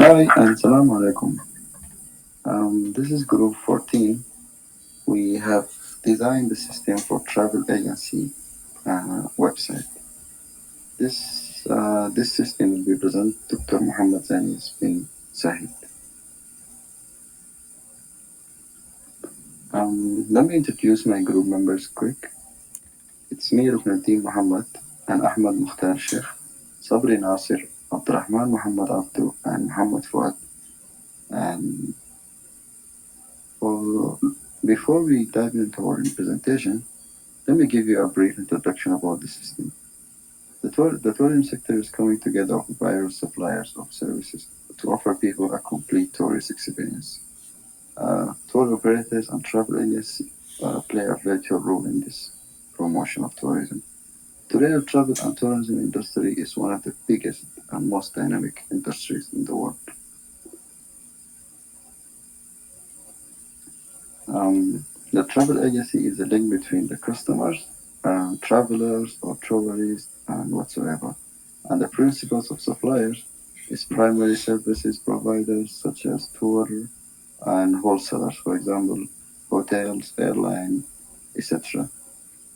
Hi and salam alaikum. This is group 14. We have designed the system for travel agency website. This system will be present Dr. Muhammad Zanis bin Sahid. Let me introduce my group members quick. It's me, Ruknuddin Muhammad, and Ahmad Mukhtar Sheikh, Sabri Nasir, Abdurrahman Muhammad Abdu, and Muhammad Fuad. And for, before we dive into our presentation, let me give you a brief introduction about the system. The tourism sector is coming together of various suppliers of services to offer people a complete tourist experience. Tour operators and travel agencies play a vital role in this promotion of tourism. Today, the travel and tourism industry is one of the biggest and most dynamic industries in the world. The travel agency is the link between the customers, travelers or tourists, and whatsoever. And the principles of suppliers is primary services providers such as tour and wholesalers, for example, hotels, airline, etc.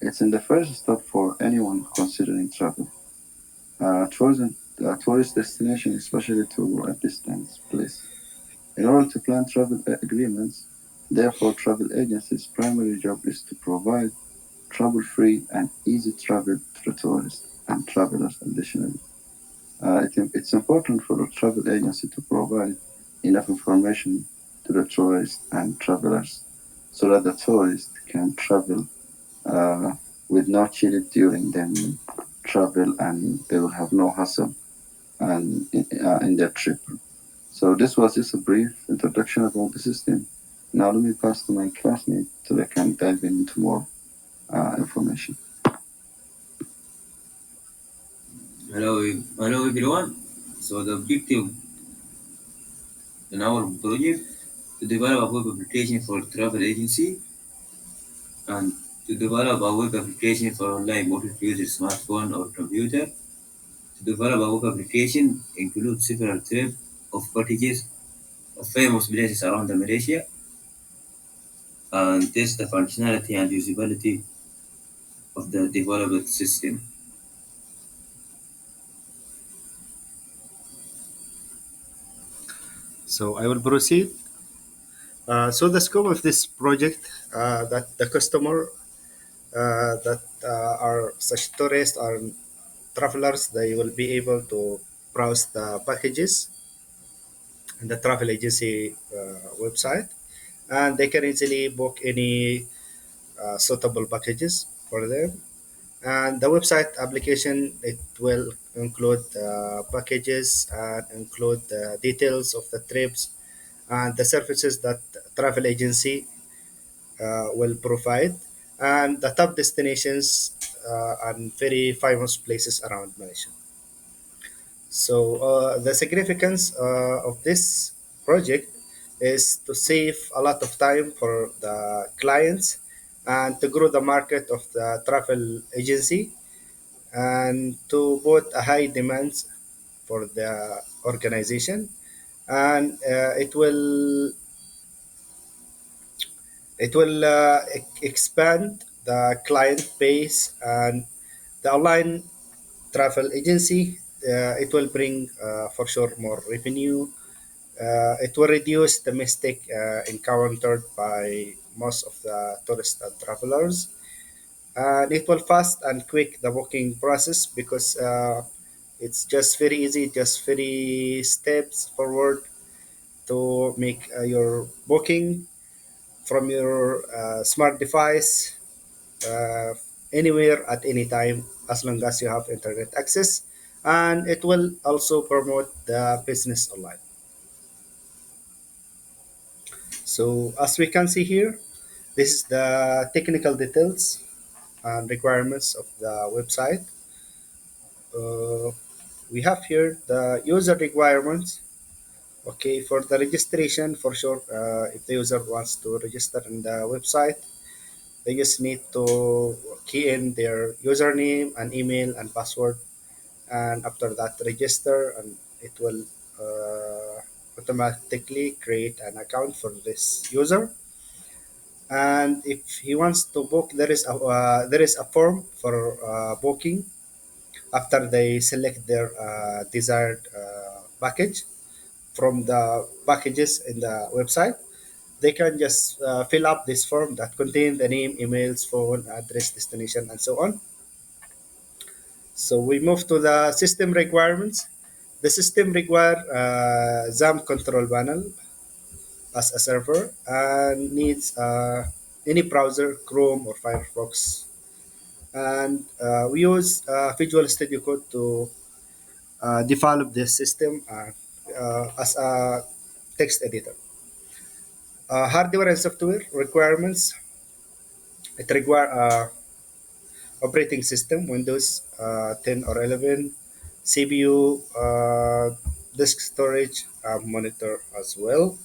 It's in the first step for anyone considering travel. Tourism, tourist destination, especially to a distance place. In order to plan travel agreements, therefore, travel agencies' primary job is to provide trouble-free and easy travel to the tourists and travelers additionally. It's important for the travel agency to provide enough information to the tourists and travelers so that the tourists can travel uh, with no cheated during their travel and they will have no hassle in their trip. So this was just a brief introduction about the system. Now let me pass to my classmate so they can dive into more information. Hello everyone. So the objective in our project to develop a web application for travel agency and to develop a web application for online booking using smartphone or computer. To develop a web application includes several types of packages of famous places around Malaysia and test the functionality and usability of the developed system. So I will proceed. So the scope of this project, that the customer that are such tourists or travelers, they will be able to browse the packages in the travel agency website, and they can easily book any suitable packages for them. And the website application, it will include packages and include the details of the trips and the services that travel agency will provide, and the top destinations and very famous places around Malaysia. So the significance of this project is to save a lot of time for the clients and to grow the market of the travel agency and to put a high demands for the organization, and it will expand the client base, and the online travel agency, it will bring for sure more revenue. It will reduce the mistake encountered by most of the tourists and travelers, and it will fast and quick the booking process because it's just very easy, just very steps forward to make your booking from your smart device, uh, anywhere at any time as long as you have internet access, and it will also promote the business online. So as we can see here, this is the technical details and requirements of the website. uh, we have here the user requirements. Okay, for the registration, for sure, if the user wants to register in the website, they just need to key in their username and email and password, and after that register, and it will automatically create an account for this user. And if he wants to book, there is a form for booking after they select their desired package from the packages in the website. They can just fill up this form that contain the name, emails, phone, address, destination, and so on. So we move to the system requirements. The system require XAMPP control panel as a server and needs any browser, Chrome or Firefox. And we use Visual Studio Code to develop this system as a text editor. Hardware and software requirements. It require operating system, Windows 10 or 11, CPU, disk storage, monitor as well.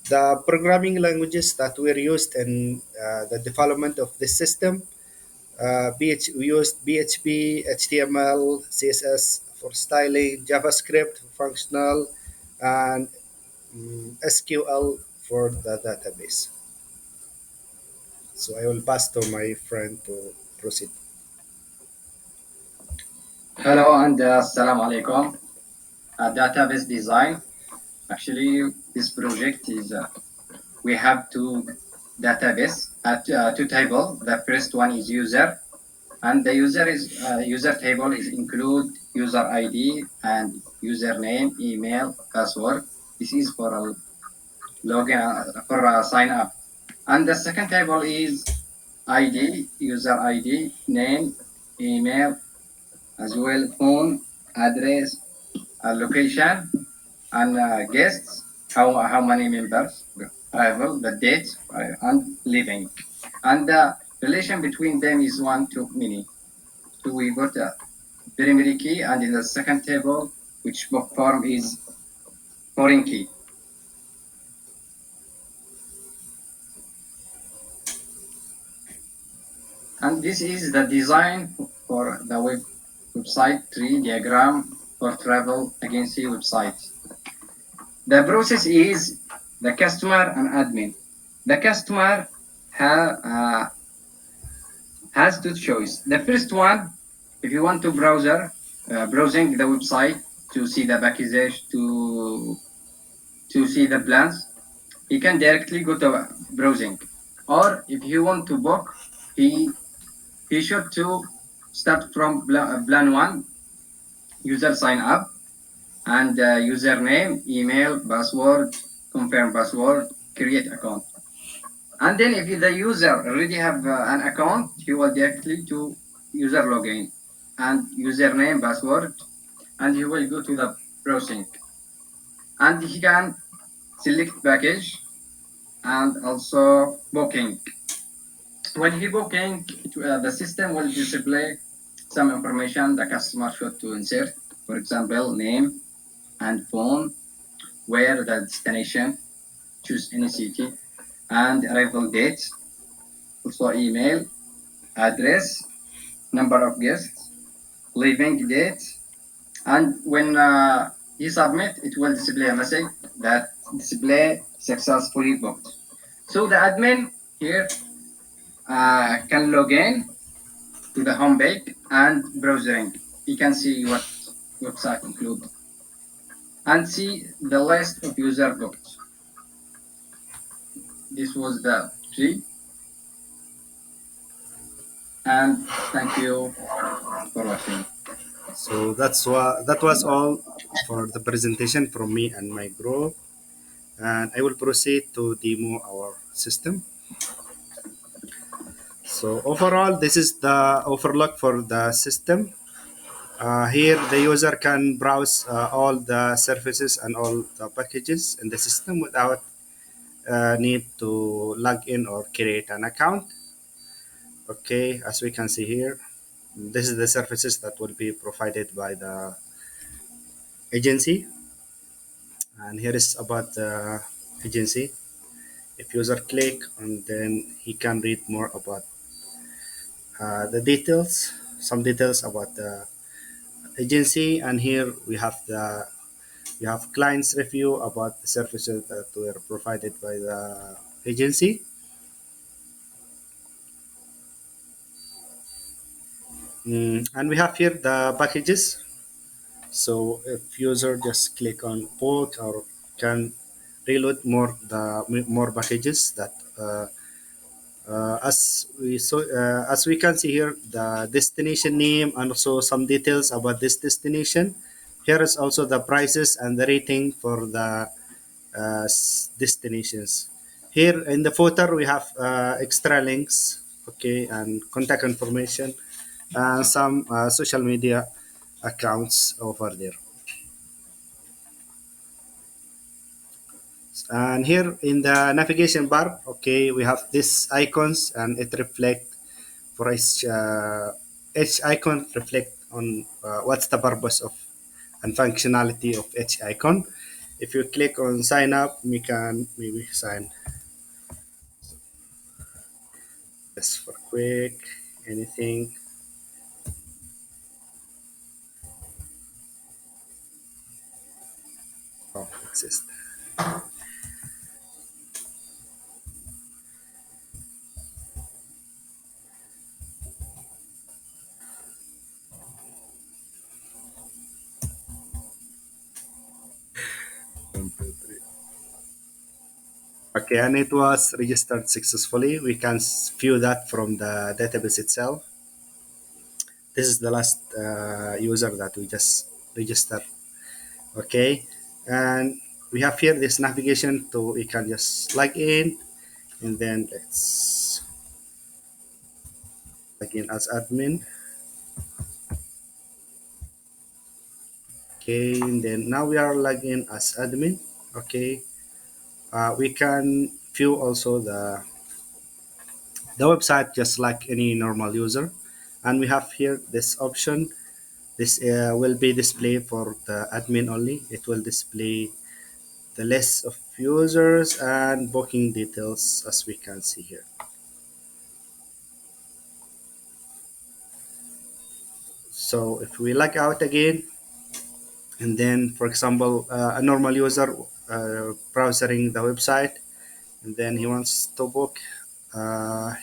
The programming languages that were used in the development of this system, we used PHP, HTML, CSS for styling, JavaScript for functional, and SQL for the database. So I will pass to my friend to proceed. Hello and assalamu alaikum. Database design. Actually, this project is we have two database at two table. The first one is user, and the user table is include user ID and username, email, password. This is for a login for a sign up. And the second table is ID, user ID, name, email, as well phone, address, location, and guests, how many members, arrival, the date, and living. And the relation between them is one to many. So we got a primary key, and in the second table, which book form is foreign key. And this is the design for the website tree diagram for travel agency website. The process is the customer and admin. The customer has two choices. The first one, if you want to browsing the website to see the package, to see the plans, he can directly go to browsing. Or if you want to book, he should to start from plan one, user sign up, and username, email, password, confirm password, create account. And then if the user already have an account, he will directly to user login and username, password, and he will go to the browsing. And he can select package and also booking. When he booking, the system will display some information the customer should to insert. For example, name and phone, where the destination, choose any city, and arrival date, also email, address, number of guests, leaving date, and when he submit, it will display a message that display successfully booked. So the admin here can log in to the home page and browsing. You can see what website include and see the list of user booked. This was the tree, and thank you for watching. So that was all for the presentation from me and my group. And I will proceed to demo our system. So overall, this is the overlook for the system. Here, the user can browse all the services and all the packages in the system without need to log in or create an account. Okay, as we can see here, this is the services that will be provided by the agency. And here is about the agency. If user click and then he can read more about the details, some details about the agency. And here we have the We have clients review about the services that were provided by the agency. And we have here the packages. So if user just click on book or can reload more packages that as we can see here, the destination name and also some details about this destination. Here is also the prices and the rating for the destinations. Here in the footer we have extra links, okay, and contact information and some social media accounts over there. And here in the navigation bar, okay, we have these icons and it reflect for each icon reflect on what's the purpose of and functionality of each icon. If you click on sign up, we can maybe sign just for quick anything. Oh, exist. Okay, and it was registered successfully. We can view that from the database itself. This is the last user that we just registered. Okay, and we have here this navigation to we can just log in and then let's log in as admin. Okay, and then now we are logged in as admin. Okay, we can view also the website just like any normal user, and we have here this option. This will be displayed for the admin only. It will display the list of users and booking details as we can see here. So if we log out again, and then for example, a normal user browsing the website, and then he wants to book,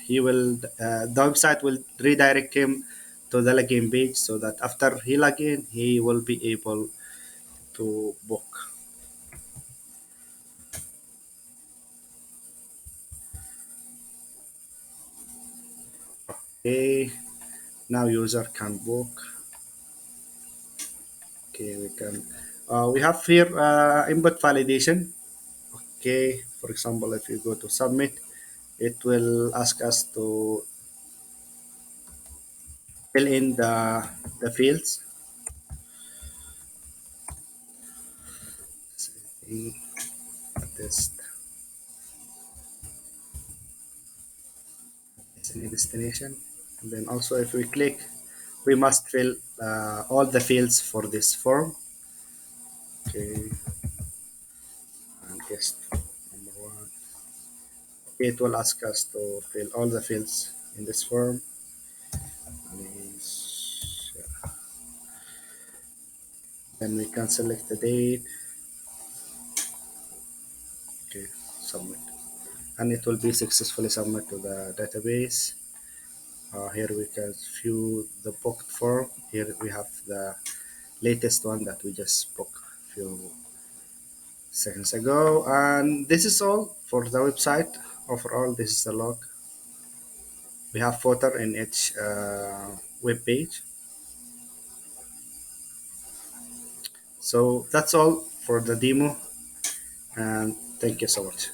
he will the website will redirect him to the login page so that after he log in, he will be able to book. Okay, now user can book. Okay, we have here input validation. Okay, for example, if you go to submit, it will ask us to fill in the fields. In test any destination, and then also if we click, we must fill all the fields for this form. Okay, and guest number one. It will ask us to fill all the fields in this form. Yeah. Then we can select the date. Okay, submit, and it will be successfully submitted to the database. Here we can view the booked form. Here we have the latest one that we just booked a few seconds ago. And this is all for the website. Overall, this is the log. We have footer in each web page. So that's all for the demo. And thank you so much.